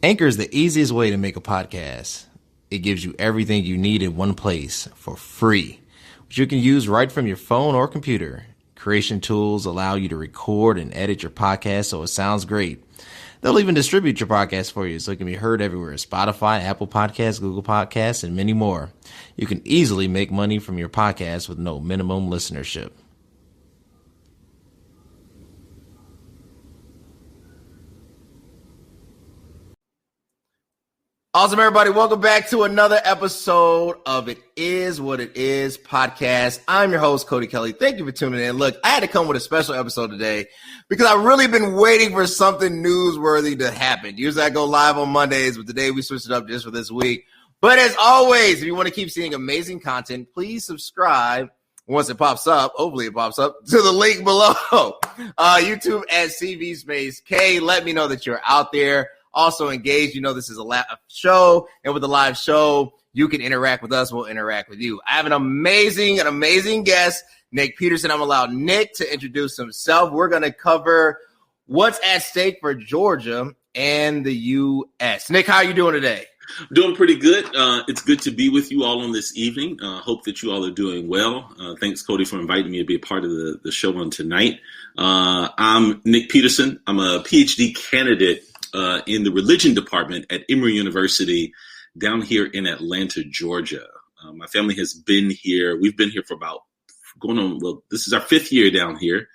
Anchor is the easiest way to make a podcast. It gives you everything you need in one place for free, which you can use right from your phone or computer. Creation tools allow you to record and edit your podcast so it sounds great. They'll even distribute your podcast for you so it can be heard everywhere: Spotify, Apple Podcasts, Google Podcasts, and many more. You can easily make money from your podcast with no minimum listenership. Awesome, everybody. Welcome back to another episode of It Is What It Is podcast. I'm your host, Cody Kelly. Thank you for tuning in. Look, I had to come with a special episode today because I've really been waiting for something newsworthy to happen. Usually I go live on Mondays, but today we switched it up just for this week. But as always, if you want to keep seeing amazing content, please subscribe once it pops up. Hopefully it pops up to the link below. YouTube at CV Space K. Let me know that you're out there. Also engaged. You know, this is a live show, and with a live show, you can interact with us. We'll interact with you. I have an amazing guest, Nick Peterson. I'm allowed Nick to introduce himself. We're going to cover what's at stake for Georgia and the U.S. Nick, how are you doing today? Doing pretty good. It's good to be with you all on this evening. Hope that you all are doing well. Thanks, Cody, for inviting me to be a part of the show on tonight. I'm Nick Peterson. I'm a PhD candidate in the religion department at Emory University down here in Atlanta, Georgia. My family has been here. We've been here for this is our fifth year down here.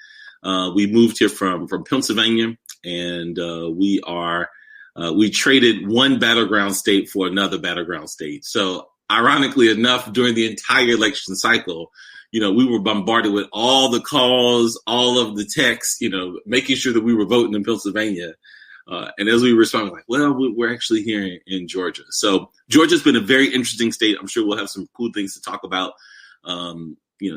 We moved here from Pennsylvania, and we traded one battleground state for another battleground state. So ironically enough, during the entire election cycle, we were bombarded with all the calls, all of the texts, making sure that we were voting in Pennsylvania. And as we responded, we're actually here in Georgia. So Georgia's been a very interesting state. I'm sure we'll have some cool things to talk about,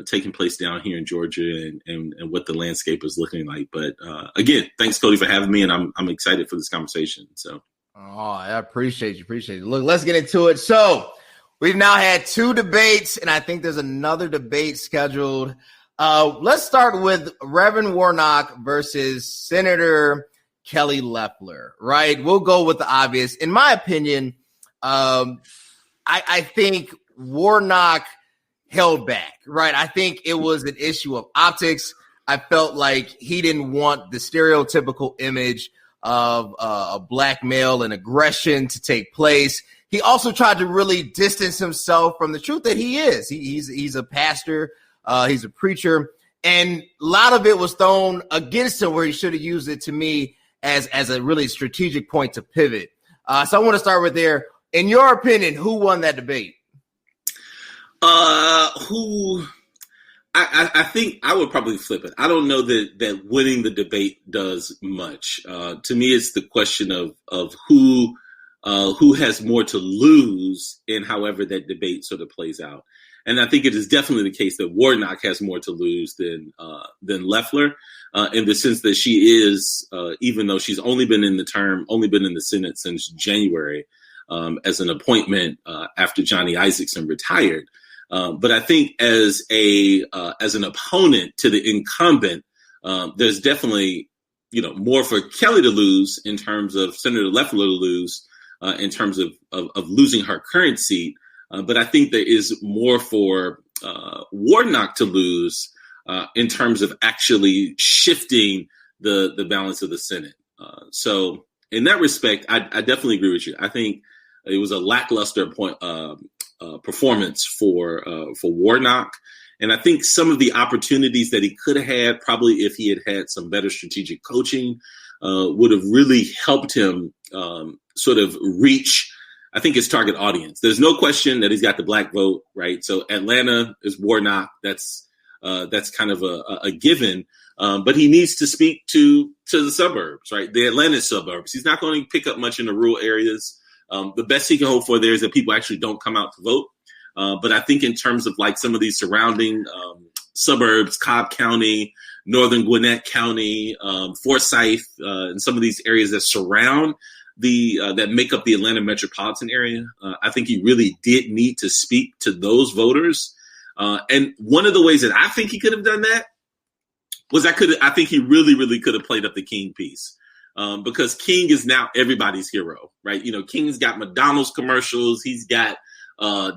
taking place down here in Georgia and what the landscape is looking like. But again, thanks, Cody, for having me, and I'm excited for this conversation. So, I appreciate you. Look, let's get into it. So we've now had two debates, and I think there's another debate scheduled. Let's start with Reverend Warnock versus Senator Kelly Loeffler, right? We'll go with the obvious. In my opinion, I think Warnock held back, right? I think it was an issue of optics. I felt like he didn't want the stereotypical image of a black male and aggression to take place. He also tried to really distance himself from the truth that he is. He's a pastor. He's a preacher. And a lot of it was thrown against him where he should have used it, to me, as a really strategic point to pivot. So I want to start with there. In your opinion, who won that debate? I think I would probably flip it. I don't know that winning the debate does much. To me, it's the question of who has more to lose in however that debate sort of plays out. And I think it is definitely the case that Warnock has more to lose than Loeffler, in the sense that she is, even though she's only been in the Senate since January, as an appointment after Johnny Isakson retired. But I think as an opponent to the incumbent, there's definitely more for Kelly to lose in terms of Senator Loeffler to lose in terms of losing her current seat. But I think there is more for Warnock to lose in terms of actually shifting the balance of the Senate. So in that respect, I definitely agree with you. I think it was a lackluster performance for Warnock. And I think some of the opportunities that he could have had, probably if he had had some better strategic coaching, would have really helped him sort of reach, I think, his target audience. There's no question that he's got the black vote, right? So Atlanta is Warnock. That's kind of a given. But he needs to speak to the suburbs, right? The Atlanta suburbs. He's not going to pick up much in the rural areas. The best he can hope for there is that people actually don't come out to vote. But I think in terms of like some of these surrounding suburbs, Cobb County, Northern Gwinnett County, Forsyth, and some of these areas that surround that make up the Atlanta metropolitan area, I think he really did need to speak to those voters. And one of the ways that I think he could have done that was I think he really, really could have played up the king piece. because King is now everybody's hero, right? King's got McDonald's commercials. He's got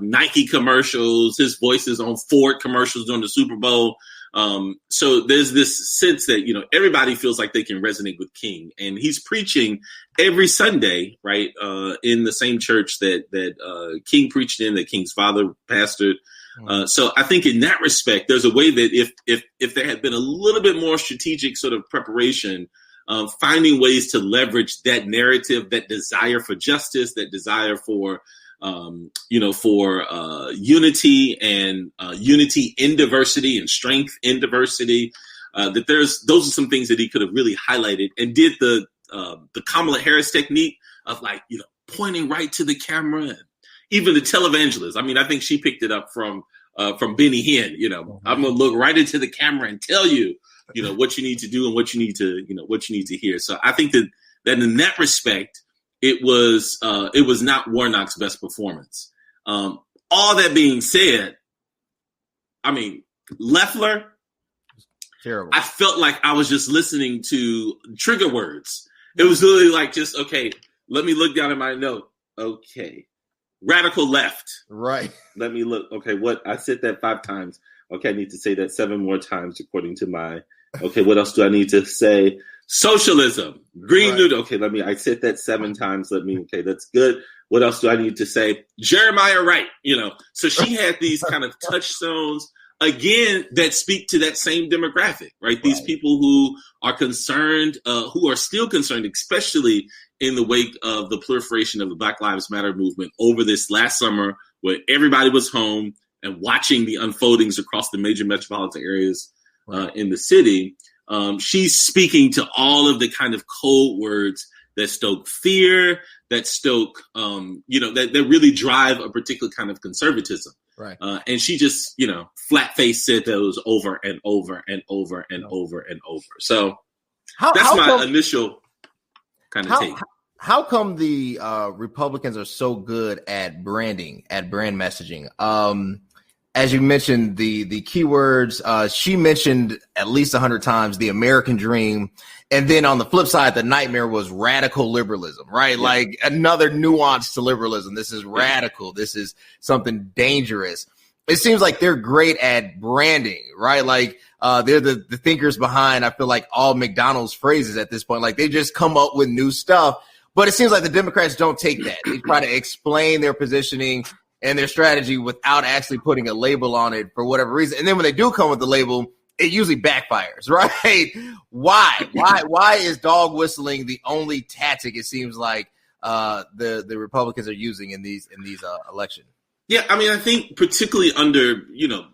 Nike commercials. His voice is on Ford commercials during the Super Bowl. So there's this sense that, everybody feels like they can resonate with King, and he's preaching every Sunday, right? In the same church that King preached in, that King's father pastored. So I think in that respect, there's a way that if there had been a little bit more strategic sort of preparation, finding ways to leverage that narrative, that desire for justice, that desire for unity and unity in diversity and strength in diversity, those are some things that he could have really highlighted, and did the Kamala Harris technique of pointing right to the camera, and even the televangelist. I mean, I think she picked it up from Benny Hinn. I'm going to look right into the camera and tell you, what you need to do and what you need to hear. So I think that in that respect, it was not Warnock's best performance. All that being said, I mean, Loeffler, terrible. I felt like I was just listening to trigger words. It was literally like, just, okay, let me look down at my note. Okay. Radical left. Right. Let me look. Okay, what? I said that 5 times. Okay, I need to say that 7 more times according to my... Okay, what else do I need to say? Socialism. Green New Deal. Okay, I said that 7 times. Okay, that's good. What else do I need to say? Jeremiah Wright. So she had these kind of touchstones, again, that speak to that same demographic, right? These people who are concerned, who are still concerned, especially in the wake of the proliferation of the Black Lives Matter movement over this last summer, where everybody was home and watching the unfoldings across the major metropolitan areas in the city. She's speaking to all of the kind of code words that stoke fear, that stoke, that really drive a particular kind of conservatism. Right. And she just, flat face said those over and over and over and over and over. So that's my initial kind of take. How come the Republicans are so good at branding, at brand messaging? As you mentioned, the keywords, she mentioned at least 100 times the American dream. And then on the flip side, the nightmare was radical liberalism, right? Yeah. Like another nuance to liberalism. This is radical. This is something dangerous. It seems like they're great at branding, right? Like they're the thinkers behind, I feel like, all McDonald's phrases at this point. Like they just come up with new stuff. But it seems like the Democrats don't take that. They try to explain their positioning and their strategy without actually putting a label on it for whatever reason. And then when they do come with the label, it usually backfires, right? Why is dog whistling the only tactic it seems like the Republicans are using in these elections? Yeah, I mean, I think particularly under,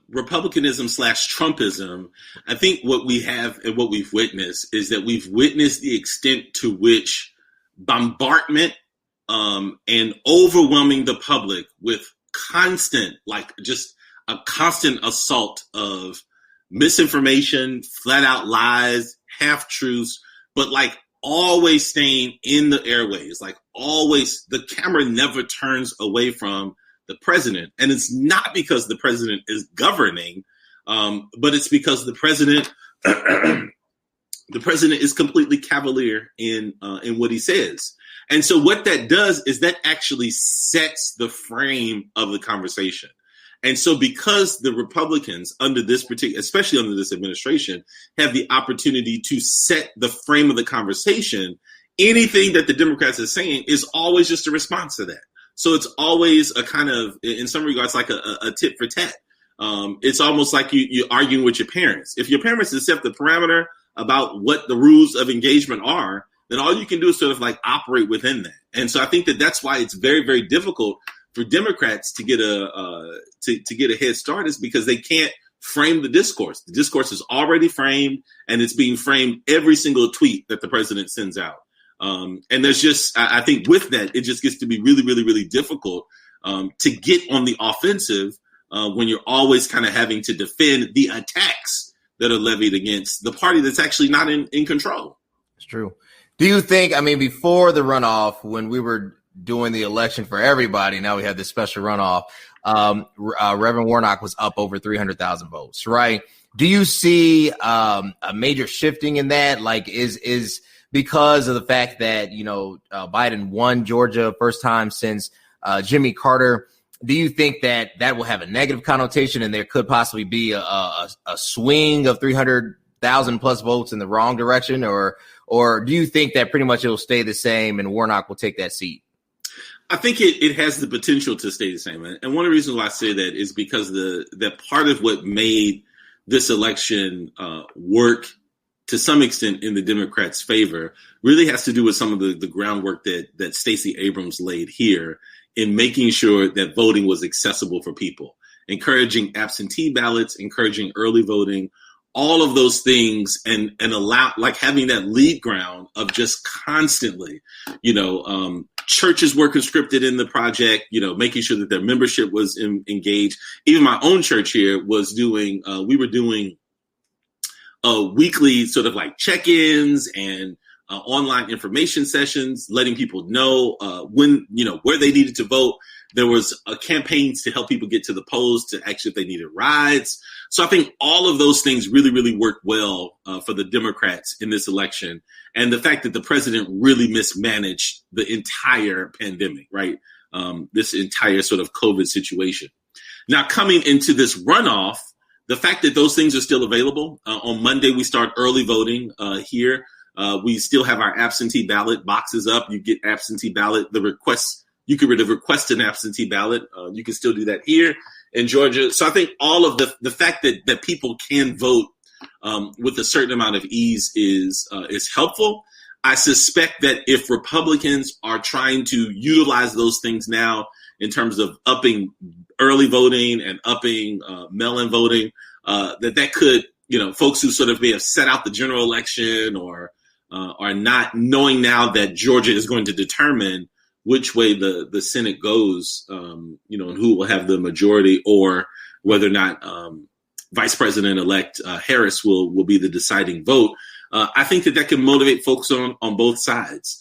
Republicanism / Trumpism, I think what we have and what we've witnessed is that we've witnessed the extent to which bombardment and overwhelming the public with constant, just a constant assault of misinformation, flat out lies, half truths, but always staying in the airways, always, the camera never turns away from the president. And it's not because the president is governing, but it's because the president is completely cavalier in what he says. And so what that does is that actually sets the frame of the conversation. And so because the Republicans especially under this administration, have the opportunity to set the frame of the conversation, anything that the Democrats are saying is always just a response to that. So it's always a kind of, in some regards, like a tit for tat. It's almost like you're arguing with your parents. If your parents accept the parameter about what the rules of engagement are, then all you can do is sort of operate within that. And so I think that that's why it's very, very difficult for Democrats to get a head start, is because they can't frame the discourse. The discourse is already framed, and it's being framed every single tweet that the president sends out. And there's just, I think with that, it just gets to be really, really, really difficult to get on the offensive when you're always kind of having to defend the attacks that are levied against the party that's actually not in control. It's true. Do you think, before the runoff, when we were doing the election for everybody, now we have this special runoff, Reverend Warnock was up over 300,000 votes, right? Do you see a major shifting in that? because of the fact that, Biden won Georgia first time since Jimmy Carter. Do you think that will have a negative connotation and there could possibly be a swing of 300,000 plus votes in the wrong direction? Or do you think that pretty much it will stay the same and Warnock will take that seat? I think it has the potential to stay the same. And one of the reasons why I say that is because that part of what made this election work to some extent in the Democrats' favor really has to do with some of the groundwork that Stacey Abrams laid here in making sure that voting was accessible for people, encouraging absentee ballots, encouraging early voting, all of those things, and allow, like, having that lead ground of just constantly, churches were conscripted in the project, making sure that their membership was engaged. Even my own church here was we were doing weekly sort of like check-ins and online information sessions, letting people know when, where they needed to vote. There was campaigns to help people get to the polls, to actually if they needed rides. So I think all of those things really, really worked well for the Democrats in this election. And the fact that the president really mismanaged the entire pandemic, right? This entire sort of COVID situation. Now, coming into this runoff, the fact that those things are still available. On Monday, we start early voting here. We still have our absentee ballot boxes up. You get absentee ballot. You could request an absentee ballot. You can still do that here in Georgia. So I think all of the fact that people can vote with a certain amount of ease is helpful. I suspect that if Republicans are trying to utilize those things now in terms of upping early voting and upping mail-in voting, that could, folks who sort of may have set out the general election or are not knowing now that Georgia is going to determine which way the Senate goes, and who will have the majority, or whether or not Vice President-elect Harris will be the deciding vote. I think that can motivate folks on both sides.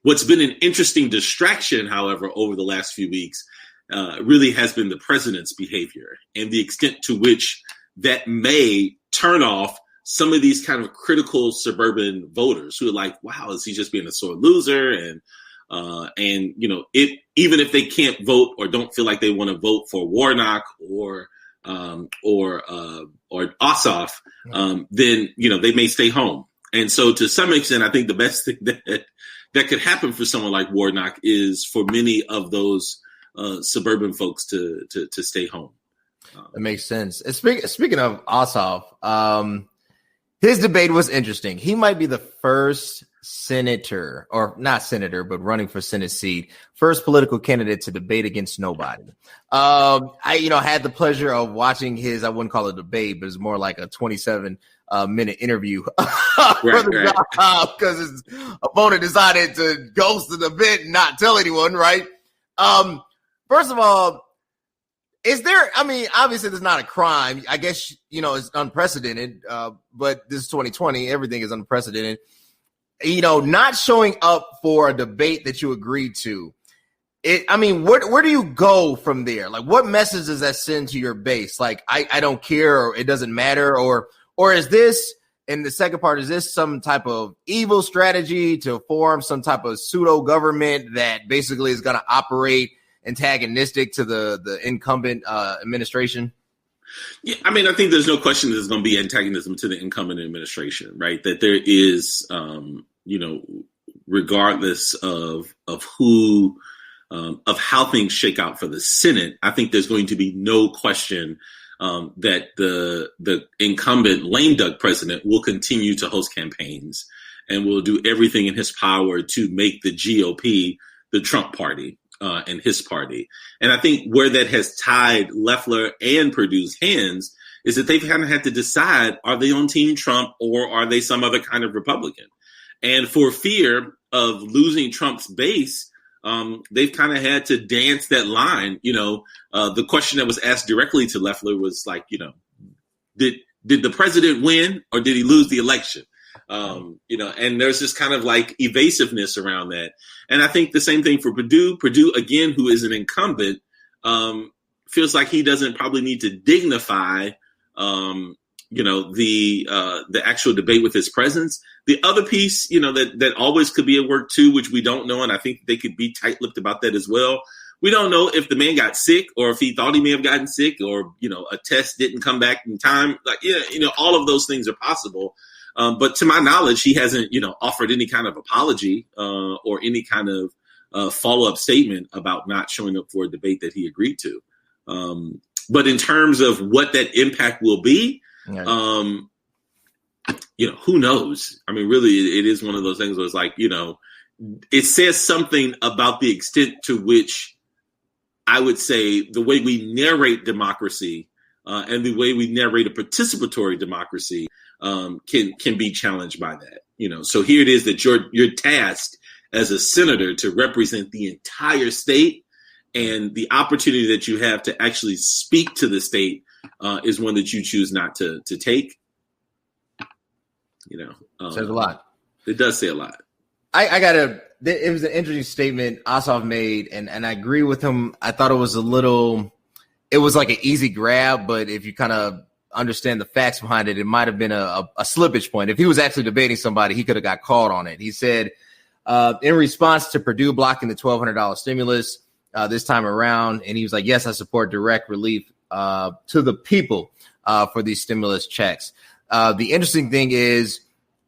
What's been an interesting distraction, however, over the last few weeks really has been the president's behavior and the extent to which that may turn off some of these kind of critical suburban voters who are like, wow, is he just being a sore loser? And even if they can't vote or don't feel like they want to vote for Warnock or Ossoff, then, they may stay home. And so to some extent, I think the best thing that could happen for someone like Warnock is for many of those suburban folks to stay home. That makes sense. And speaking of Ossoff, his debate was interesting. He might be the first senator, or not senator, but running for Senate seat, first political candidate to debate against nobody. I had the pleasure of watching his, I wouldn't call it a debate, but it's more like a 27-minute interview for the job, because his opponent decided to ghost the debate and not tell anyone, right? First of all, obviously there's not a crime. I guess, it's unprecedented, but this is 2020. Everything is unprecedented. Not showing up for a debate that you agreed to. Where do you go from there? Like, what message does that send to your base? Like, I don't care, or it doesn't matter, or is this, and the second part, is this some type of evil strategy to form some type of pseudo government that basically is going to operate antagonistic to the incumbent administration? Yeah, I think there's no question there's going to be antagonism to the incumbent administration, right? That there is, regardless of who, of how things shake out for the Senate, I think there's going to be no question that the incumbent lame duck president will continue to host campaigns and will do everything in his power to make the GOP the Trump party. And his party. And I think where that has tied Loeffler and Perdue's hands is that they've kind of had to decide, are they on Team Trump or are they some other kind of Republican? And for fear of losing Trump's base, they've kind of had to dance that line. The question that was asked directly to Loeffler was like, did the president win or did he lose the election? And there's this kind of like evasiveness around that. And I think the same thing for Perdue. Perdue, again, who is an incumbent, feels like he doesn't probably need to dignify, the actual debate with his presence. The other piece, that always could be at work too, which we don't know, and I think they could be tight-lipped about that as well. We don't know if the man got sick or if he thought he may have gotten sick or, a test didn't come back in time. All of those things are possible. But to my knowledge, he hasn't, offered any kind of apology or any kind of follow-up statement about not showing up for a debate that he agreed to. But in terms of what that impact will be, who knows? I mean, really, it is one of those things where it's like, it says something about the extent to which I would say the way we narrate democracy and the way we narrate a participatory democracy can be challenged by that. So here it is that you're tasked as a senator to represent the entire state, and the opportunity that you have to actually speak to the state is one that you choose not to take. Says a lot. It does say a lot. It was an interesting statement Ossoff made, and I agree with him. I thought it was like an easy grab, but if you kind of understand the facts behind it, it might have been a slippage point. If he was actually debating somebody, he could have got caught on it. He said, in response to Perdue blocking the $1,200 stimulus this time around, and he was like, yes, I support direct relief to the people for these stimulus checks. The interesting thing is,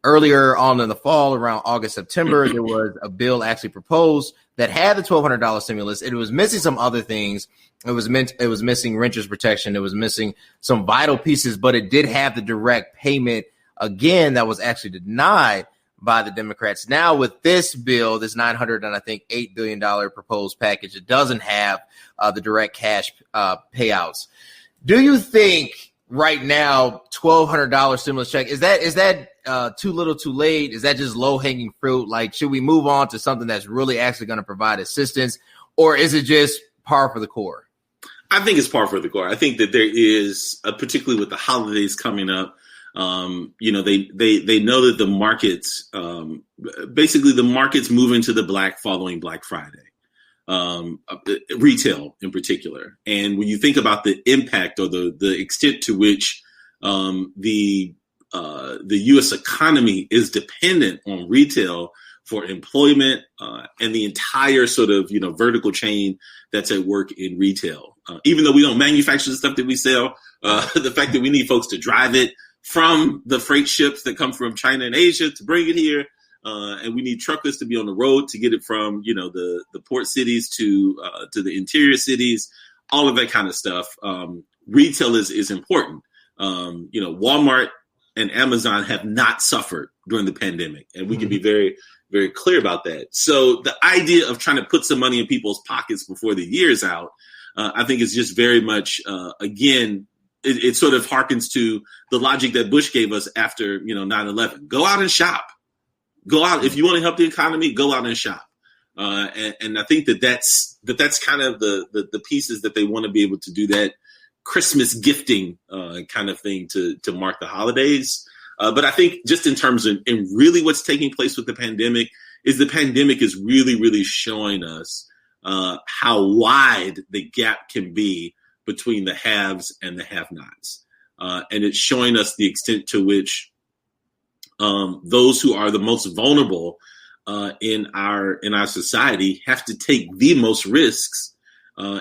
earlier on in the fall, around August, September, there was a bill actually proposed that had the $1,200 stimulus. It was missing some other things. It was missing renters protection. It was missing some vital pieces, but it did have the direct payment again that was actually denied by the Democrats. Now with this bill, this $8 billion proposed package, it doesn't have the direct cash payouts. Do you think right now $1,200 stimulus check is that too little, too late? Is that just low hanging fruit? Like, should we move on to something that's really actually going to provide assistance, or is it just par for the course? I think it's par for the course. I think that there is, particularly with the holidays coming up, they know that the markets, basically the markets move into the black following Black Friday, retail in particular. And when you think about the impact or the extent to which the U.S. economy is dependent on retail for employment and the entire sort of vertical chain that's at work in retail. Even though we don't manufacture the stuff that we sell, the fact that we need folks to drive it from the freight ships that come from China and Asia to bring it here, and we need truckers to be on the road to get it from the port cities to the interior cities, all of that kind of stuff. Retail is important. Walmart and Amazon have not suffered during the pandemic, and we can be very, very clear about that. So the idea of trying to put some money in people's pockets before the year's out, I think is just very much, again, it sort of harkens to the logic that Bush gave us after 9/11. Go out and shop. Go out if you want to help the economy. Go out and shop. And I think that's kind of the pieces that they want to be able to do, that Christmas gifting kind of thing to mark the holidays. But I think just in terms of and really what's taking place with the pandemic is really, really showing us how wide the gap can be between the haves and the have-nots. And it's showing us the extent to which those who are the most vulnerable in our society have to take the most risks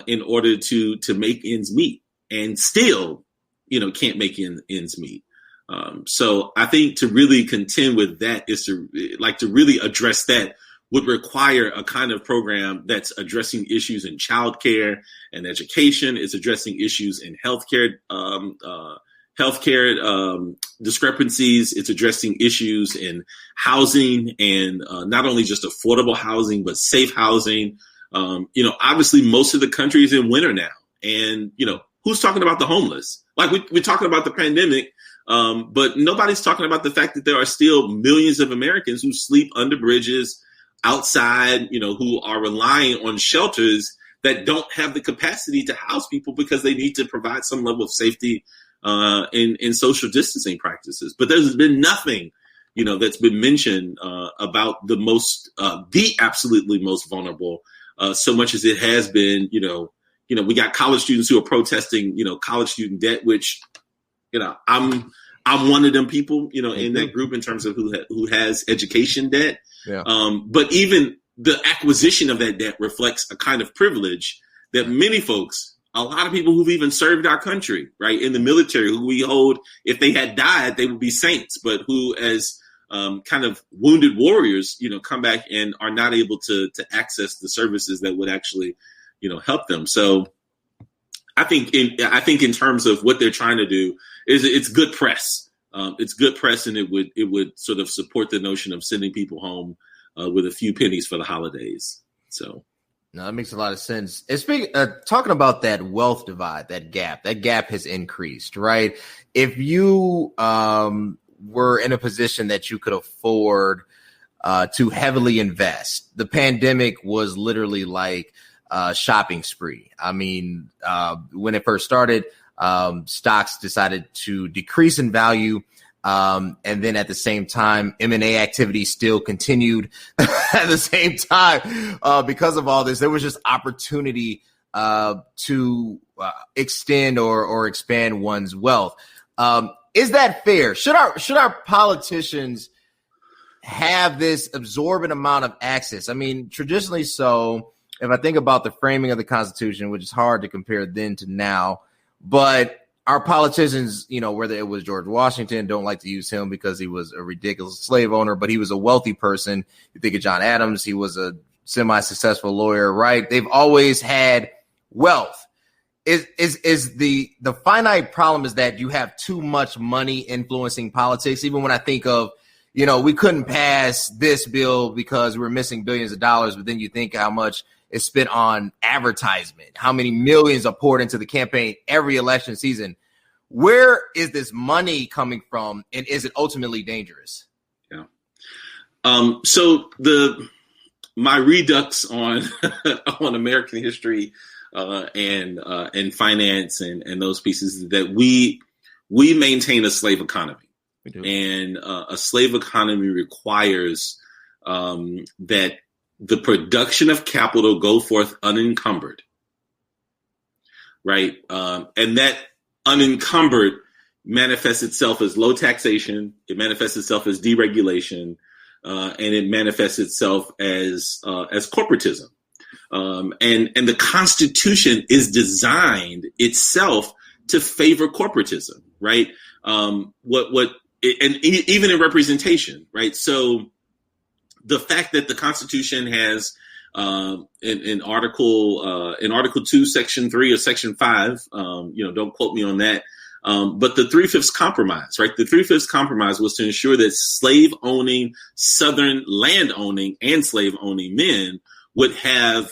in order to make ends meet, and still, can't make ends meet. So I think to really contend with that is to really address that would require a kind of program that's addressing issues in childcare and education. It's addressing issues in healthcare discrepancies. It's addressing issues in housing, and not only just affordable housing, but safe housing. Obviously most of the country is in winter now, and who's talking about the homeless? Like we're talking about the pandemic, but nobody's talking about the fact that there are still millions of Americans who sleep under bridges, outside, who are relying on shelters that don't have the capacity to house people because they need to provide some level of safety in social distancing practices. But there's been nothing, that's been mentioned about the absolutely most vulnerable, so much as it has been, we got college students who are protesting, college student debt, which, I'm I'm one of them people, in that group in terms of who has education debt. Yeah. But even the acquisition of that debt reflects a kind of privilege that many folks, a lot of people who've even served our country, right, in the military, who we hold, if they had died, they would be saints, but who as kind of wounded warriors, come back and are not able to access the services that would actually, help them. So I think in terms of what they're trying to do is it's good press. It's good press, and it would sort of support the notion of sending people home with a few pennies for the holidays. So. No, that makes a lot of sense. And talking about that wealth divide, that gap has increased, right? If you were in a position that you could afford to heavily invest, the pandemic was literally like a shopping spree. I mean, when it first started, stocks decided to decrease in value. And then at the same time, M&A activity still continued at the same time. Because of all this, there was just opportunity to extend or expand one's wealth. Is that fair? Should our politicians have this absorbent amount of access? I mean, traditionally so, if I think about the framing of the Constitution, which is hard to compare then to now, but our politicians, whether it was George Washington, don't like to use him because he was a ridiculous slave owner, but he was a wealthy person. You think of John Adams, he was a semi-successful lawyer, right? They've always had wealth. Is the finite problem is that you have too much money influencing politics. Even when I think of, we couldn't pass this bill because we're missing billions of dollars, but then you think how much is spent on advertisement, how many millions are poured into the campaign every election season. Where is this money coming from, and is it ultimately dangerous? Yeah. So my redux on on American history and finance and those pieces is that we maintain a slave economy, and a slave economy requires that the production of capital go forth unencumbered, right? And that unencumbered manifests itself as low taxation. It manifests itself as deregulation, and it manifests itself as corporatism. And the Constitution is designed itself to favor corporatism, right? And even in representation, right? So the fact that the Constitution has in Article 2, Section 3 or Section 5, don't quote me on that, but the 3/5 compromise, right? The 3/5 compromise was to ensure that slave-owning, Southern land-owning, and slave-owning men would have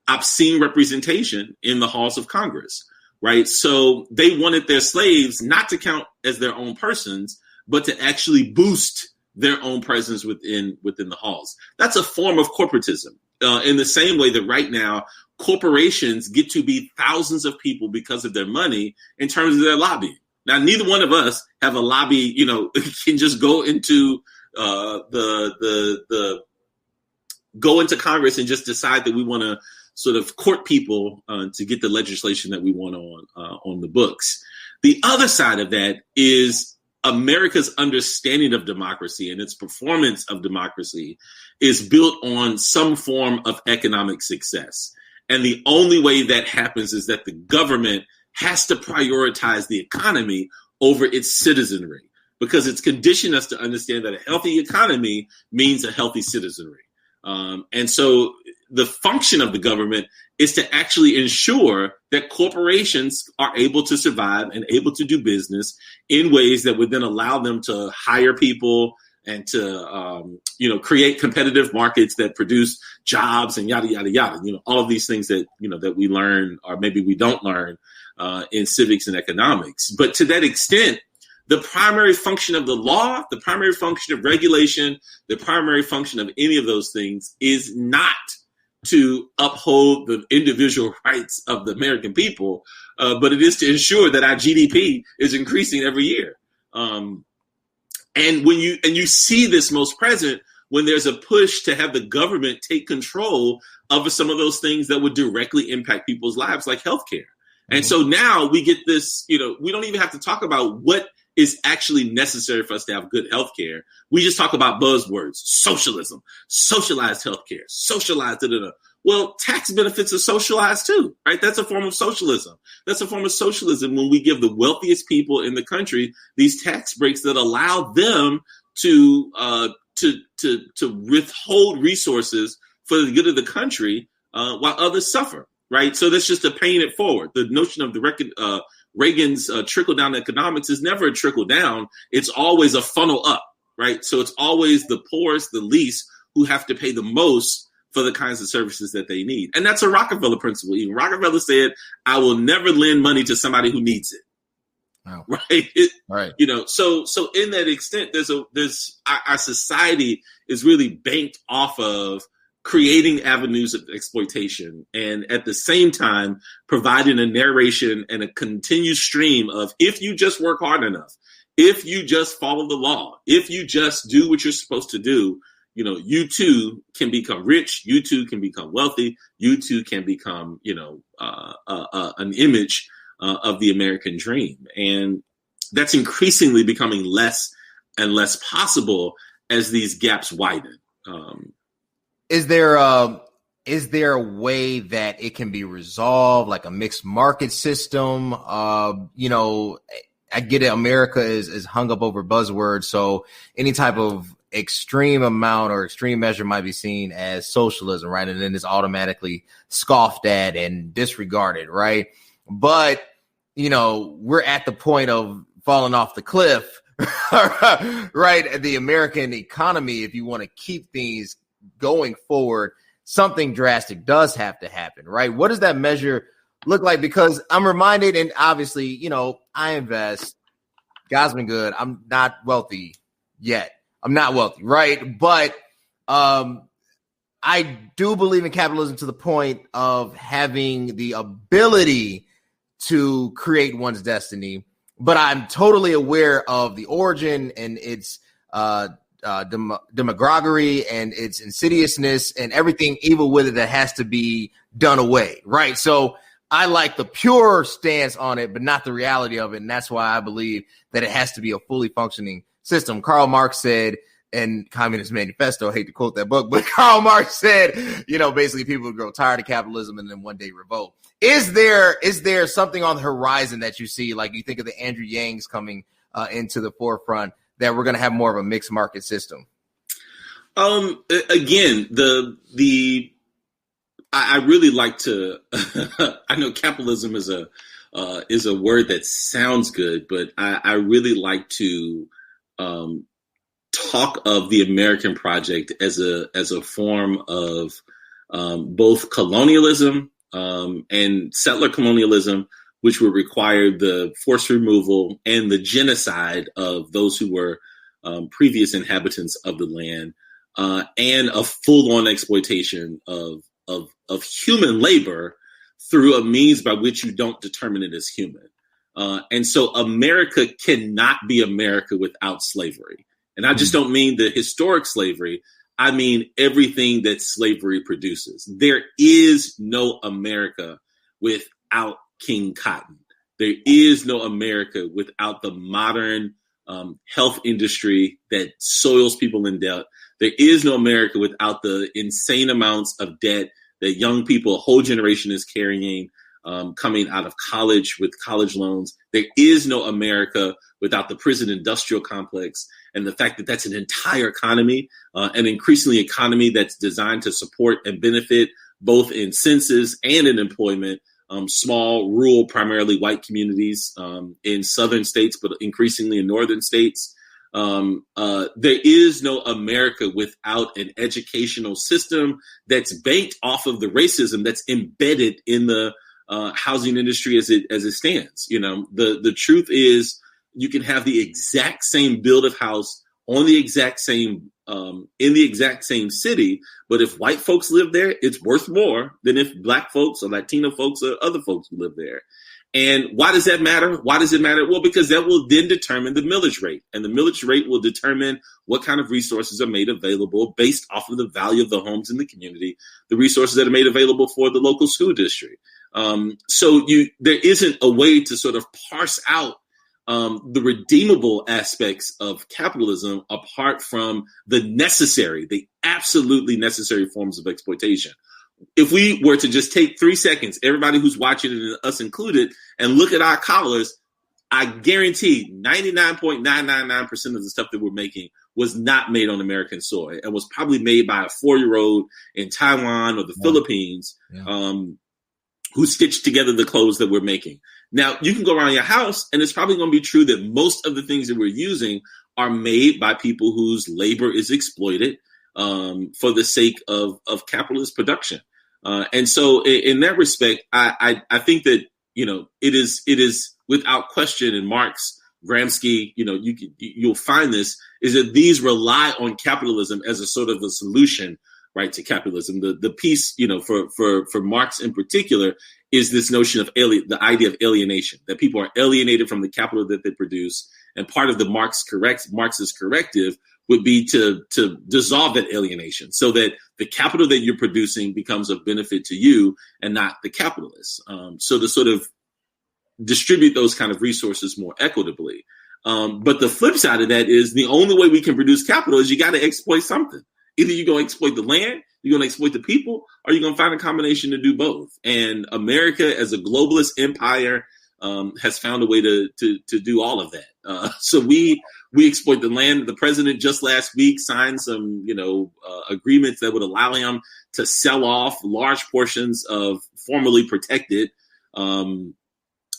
obscene representation in the halls of Congress, right? So they wanted their slaves not to count as their own persons, but to actually boost their own presence within the halls. That's a form of corporatism. In the same way that right now, corporations get to be thousands of people because of their money in terms of their lobbying. Now, neither one of us have a lobby, can just go into go into Congress and just decide that we want to sort of court people to get the legislation that we want on the books. The other side of that is America's understanding of democracy and its performance of democracy is built on some form of economic success. And the only way that happens is that the government has to prioritize the economy over its citizenry, because it's conditioned us to understand that a healthy economy means a healthy citizenry. And so the function of the government is to actually ensure that corporations are able to survive and able to do business in ways that would then allow them to hire people and to, create competitive markets that produce jobs and yada, yada, yada. All of these things that, that we learn, or maybe we don't learn in civics and economics. But to that extent, the primary function of the law, the primary function of regulation, the primary function of any of those things is not to uphold the individual rights of the American people, but it is to ensure that our GDP is increasing every year. And when you see this most present when there's a push to have the government take control of some of those things that would directly impact people's lives, like healthcare. And so now we get this, we don't even have to talk about what is actually necessary for us to have good healthcare. We just talk about buzzwords, socialism, socialized healthcare, socialized, Well, tax benefits are socialized too, right? That's a form of socialism. That's a form of socialism when we give the wealthiest people in the country these tax breaks that allow them to withhold resources for the good of the country while others suffer, right? So that's just to paying it forward. The notion of Reagan's trickle-down economics is never a trickle-down. It's always a funnel up, right? So it's always the poorest, the least, who have to pay the most for the kinds of services that they need. And that's a Rockefeller principle. Even Rockefeller said, I will never lend money to somebody who needs it. Wow. Right. Right. So in that extent, our society is really banked off of creating avenues of exploitation and at the same time providing a narration and a continued stream of, if you just work hard enough, if you just follow the law, if you just do what you're supposed to do, you too can become rich, you too can become wealthy, you too can become, an image of the American dream. And that's increasingly becoming less and less possible as these gaps widen. Is there a way that it can be resolved, like a mixed market system? I get it. America is hung up over buzzwords. So any type of extreme amount or extreme measure might be seen as socialism, right? And then it's automatically scoffed at and disregarded, right? But, we're at the point of falling off the cliff, right? The American economy, if you want to keep things going forward, something drastic does have to happen, right? What does that measure look like? Because I'm reminded, and obviously, I invest. God's been good. I'm not wealthy yet. I'm not wealthy, right? But I do believe in capitalism to the point of having the ability to create one's destiny. But I'm totally aware of the origin and its demagoguery and its insidiousness and everything evil with it that has to be done away, right? So I like the pure stance on it, but not the reality of it. And that's why I believe that it has to be a fully functioning system. Karl Marx said in Communist Manifesto, I hate to quote that book, but Karl Marx said, basically people would grow tired of capitalism and then one day revolt. Is there something on the horizon that you see, like you think of the Andrew Yangs coming into the forefront, that we're going to have more of a mixed market system? Again, I really like to. I know capitalism is a word that sounds good, but I really like to talk of the American project as a form of both colonialism and settler colonialism, which would require the forced removal and the genocide of those who were previous inhabitants of the land, and a full-on exploitation of human labor through a means by which you don't determine it as human. And so America cannot be America without slavery. And I just don't mean the historic slavery. I mean everything that slavery produces. There is no America without King Cotton. There is no America without the modern health industry that soils people in debt. There is no America without the insane amounts of debt that young people, a whole generation is carrying, coming out of college with college loans. There is no America without the prison industrial complex and the fact that that's an entire economy, an increasingly economy that's designed to support and benefit both in census and in employment, small, rural, primarily white communities in southern states, but increasingly in northern states. There is no America without an educational system that's banked off of the racism that's embedded in the housing industry as it stands. The truth is you can have the exact same build of house on the exact same in the exact same city, but if white folks live there, it's worth more than if black folks or Latino folks or other folks who live there. And why does that matter? Why does it matter? Well, because that will then determine the millage rate. And the millage rate will determine what kind of resources are made available based off of the value of the homes in the community, the resources that are made available for the local school district. So there isn't a way to sort of parse out the redeemable aspects of capitalism apart from the absolutely necessary forms of exploitation. If we were to just take 3 seconds, everybody who's watching it, us included, and look at our collars, I guarantee 99.999% of the stuff that we're making was not made on American soil and was probably made by a 4-year-old in Taiwan or the Philippines who stitched together the clothes that we're making. Now, you can go around your house, and it's probably going to be true that most of the things that we're using are made by people whose labor is exploited for the sake of capitalist production. And so in that respect, I think that, it is without question, and Marx, Gramsci, you'll find this, is that these rely on capitalism as a sort of a solution, right, to capitalism. The piece, for Marx in particular, is this notion of the idea of alienation, that people are alienated from the capital that they produce. And part of the Marxist corrective would be to dissolve that alienation so that the capital that you're producing becomes of benefit to you and not the capitalists. So to sort of distribute those kind of resources more equitably. But the flip side of that is the only way we can produce capital is you got to exploit something. Either you're going to exploit the land, you're going to exploit the people, or you're going to find a combination to do both. And America, as a globalist empire, has found a way to do all of that. So we exploit the land. The president just last week signed some, agreements that would allow him to sell off large portions of formerly protected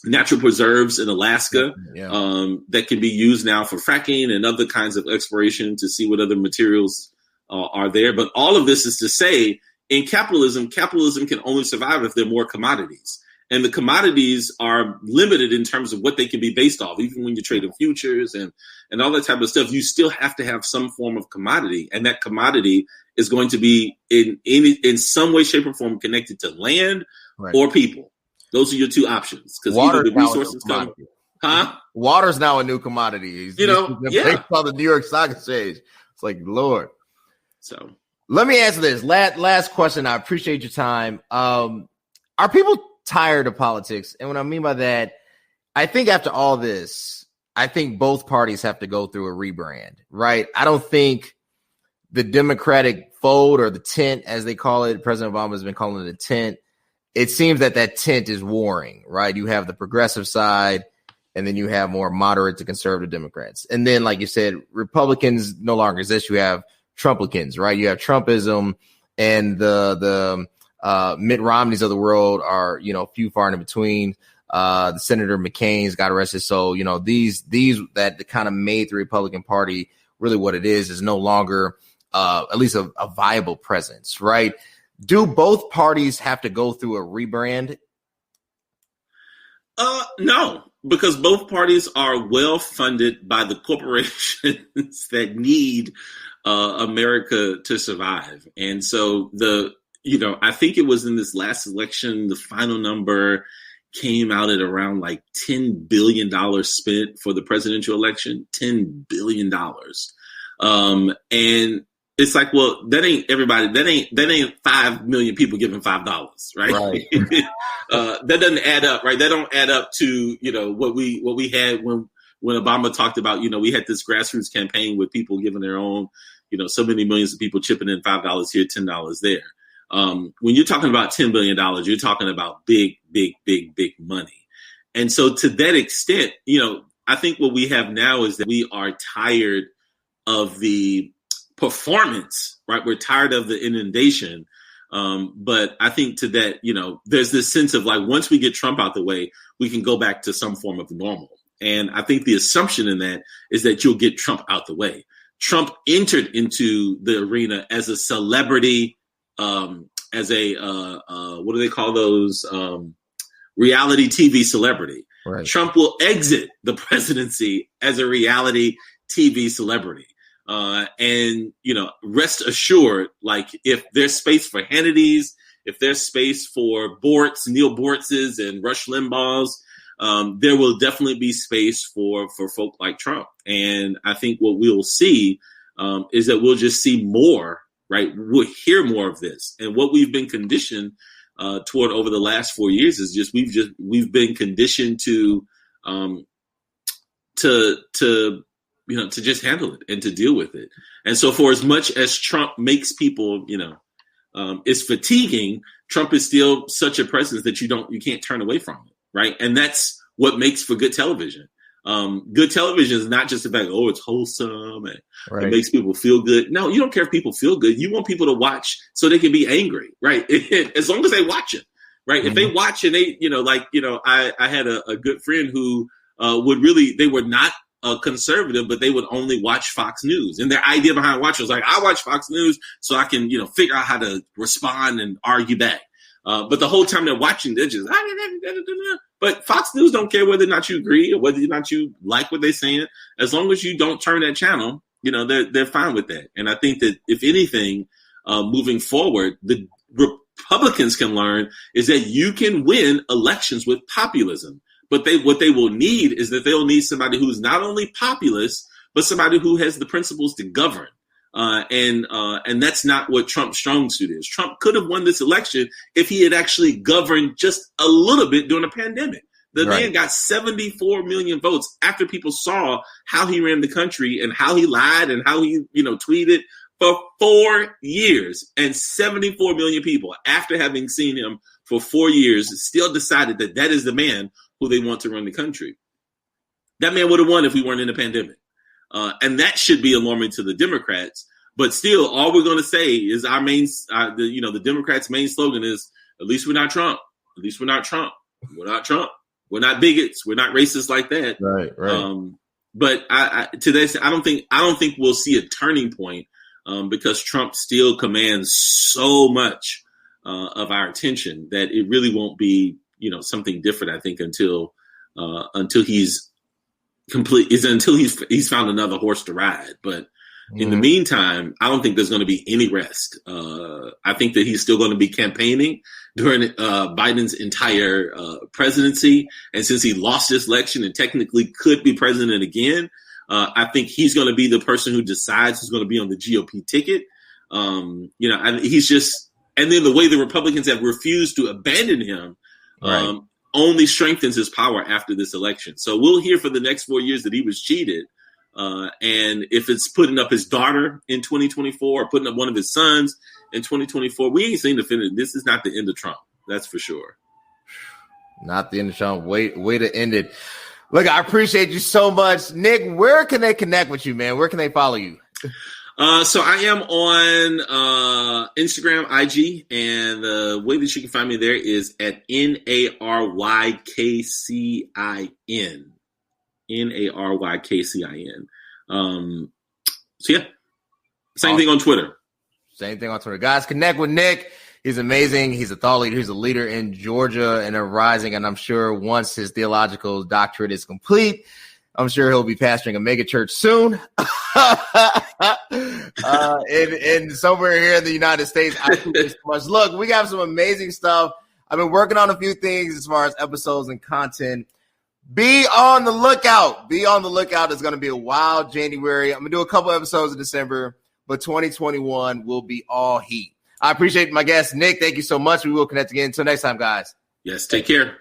natural preserves in Alaska that can be used now for fracking and other kinds of exploration to see what other materials are there. But all of this is to say, in capitalism can only survive if there are more commodities. And the commodities are limited in terms of what they can be based off. Even when you're trading futures and all that type of stuff, you still have to have some form of commodity. And that commodity is going to be in some way, shape, or form connected to land or people. Those are your two options. Because either the resources come. Water's now a new commodity. Based on the New York Stock Exchange. It's like, Lord. So let me answer this. Last question. I appreciate your time. Are people tired of politics? And what I mean by that, I think after all this, I think both parties have to go through a rebrand, right? I don't think the Democratic fold, or the tent, as they call it, President Obama has been calling it a tent. It seems that tent is warring, right? You have the progressive side, and then you have more moderate to conservative Democrats. And then, like you said, Republicans no longer exist. You have Trumplicans, right? You have Trumpism, and the Mitt Romneys of the world are, few far in between. The Senator McCain's got arrested. So, these that kind of made the Republican Party really what it is no longer at least a viable presence, right? Do both parties have to go through a rebrand? No, because both parties are well funded by the corporations that need America to survive. And so I think it was in this last election, the final number came out at around like $10 billion spent for the presidential election, $10 billion. And it's like, well, that ain't everybody. That ain't 5 million people giving $5, right? That doesn't add up, right? That don't add up to, what we had when Obama talked about, we had this grassroots campaign with people giving their own, so many millions of people chipping in $5 here, $10 there. When you're talking about $10 billion, you're talking about big, big, big, big money. And so to that extent, I think what we have now is that we are tired of the performance, right? We're tired of the inundation. But I think to that, there's this sense of like, once we get Trump out the way, we can go back to some form of normal. And I think the assumption in that is that you'll get Trump out the way. Trump entered into the arena as a celebrity, as a what do they call those? Reality TV celebrity. Right. Trump will exit the presidency as a reality TV celebrity. And rest assured, like if there's space for Hannity's, if there's space for Neil Bortz's and Rush Limbaugh's, there will definitely be space for folk like Trump. And I think what we'll see is that we'll just see more, right? We'll hear more of this. And what we've been conditioned toward over the last 4 years is we've been conditioned to to just handle it and to deal with it. And so for as much as Trump makes people, it's fatiguing, Trump is still such a presence that you can't turn away from it, right? And that's what makes for good television. Good television is not just the fact, it's wholesome and it makes people feel good. No, you don't care if people feel good. You want people to watch so they can be angry, right? As long as they watch it, right? Mm-hmm. If they watch and they, I had a good friend who they were not conservative, but they would only watch Fox News. And their idea behind watching was like, I watch Fox News so I can, figure out how to respond and argue back. But the whole time they're watching, they're just, but Fox News don't care whether or not you agree or whether or not you like what they're saying. As long as you don't turn that channel, they're fine with that. And I think that if anything, moving forward, the Republicans can learn is that you can win elections with populism. But what they will need is that they'll need somebody who's not only populist, but somebody who has the principles to govern. And that's not what Trump's strong suit is. Trump could have won this election if he had actually governed just a little bit during a pandemic. The man got 74 million votes after people saw how he ran the country and how he lied and how he, tweeted for 4 years. And 74 million people, after having seen him for 4 years, still decided that is the man who they want to run the country. That man would have won if we weren't in a pandemic. And that should be alarming to the Democrats. But still, all we're going to say is the Democrats' main slogan is, at least we're not Trump. At least we're not Trump. We're not Trump. We're not bigots. We're not racists like that. Right. But I don't think we'll see a turning point because Trump still commands so much of our attention that it really won't be, something different, I think, until he's until he's found another horse to ride. But in the meantime, I don't think there's going to be any rest. I think that he's still going to be campaigning during Biden's entire presidency. And since he lost this election and technically could be president again, I think he's going to be the person who decides who's going to be on the GOP ticket. He's just, and then the way the Republicans have refused to abandon him, only strengthens his power after this election. So we'll hear for the next 4 years that he was cheated. And if it's putting up his daughter in 2024 or putting up one of his sons in 2024, we ain't seen the finish. This is not the end of Trump. That's for sure. Not the end of Trump. Way to end it. Look, I appreciate you so much. Nick, where can they connect with you, man? Where can they follow you? So I am on Instagram, IG, and the way that you can find me there is at NARYKCIN. NARYKCIN. So yeah, same thing on Twitter. Same thing on Twitter. Guys, connect with Nick. He's amazing. He's a thought leader. He's a leader in Georgia and a rising. And I'm sure once his theological doctorate is complete, I'm sure he'll be pastoring a mega church soon. in somewhere here in the United States. I appreciate you so much. Look, we got some amazing stuff. I've been working on a few things as far as episodes and content. Be on the lookout. Be on the lookout. It's going to be a wild January. I'm going to do a couple episodes in December, but 2021 will be all heat. I appreciate my guest, Nick. Thank you so much. We will connect again. Until next time, guys. Yes, take care.